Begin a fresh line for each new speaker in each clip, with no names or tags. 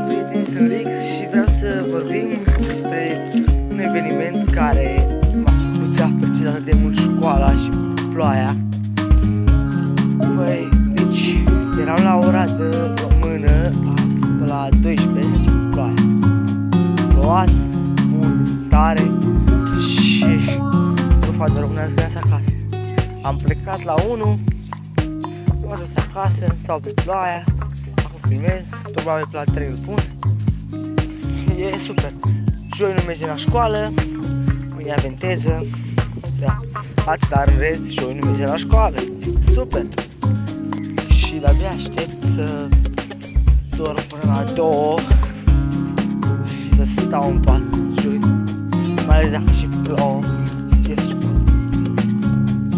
Prieteni, sunt Rix și vreau să vorbim despre un eveniment care m-a făcut să apreciez atât de mult școala și ploaia. Păi, deci, eram la ora de română, la 12, deci ploaia. Plouat mult, tare și profa de română a zis acasă. Am plecat la 1, m-am dus acasă, s-a oprit ploaia, acum filmez, probabil pe la 3 îl pun. E super. Joi nu merge la școală, mâine aventeză, da, atât, dar în rest joi nu merge la școală. Super. Și de-abia aștept să dorm până la 2 și să stau în pat joi, mai ales dacă și plouă, e super.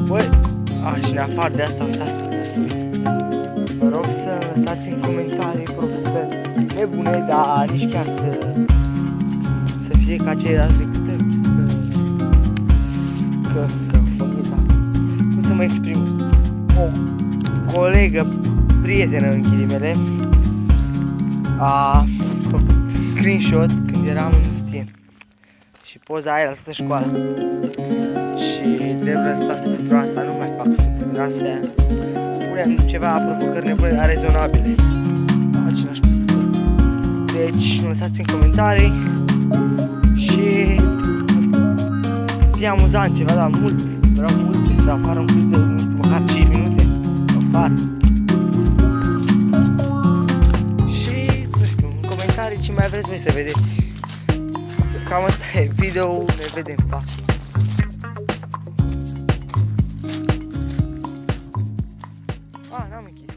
Băi, și în afară de asta, uitați, vă rog să lăsați în comentarii provocări nebune, dar nici chiar să fie ca ceilalți trecute, cum să mă exprim, o colegă, prietenă în ghilimele, a făcut screenshot când eram în Stin și poza aia la toată școala și drept răsplată pentru asta nu mai fac pentru astea. Punem ceva provocări nebune rezonabile. Altceva aș putea. Deci, lăsați în comentarii și nu știu, fie amuzant ceva, dar mult, vreau multe, să apară un clip de, nu știu, măcar 5 minute afară. Și, nu știu, în comentarii ce mai vreți voi să vedeți. Cam asta e video, ne vedem, pa! N-am închis.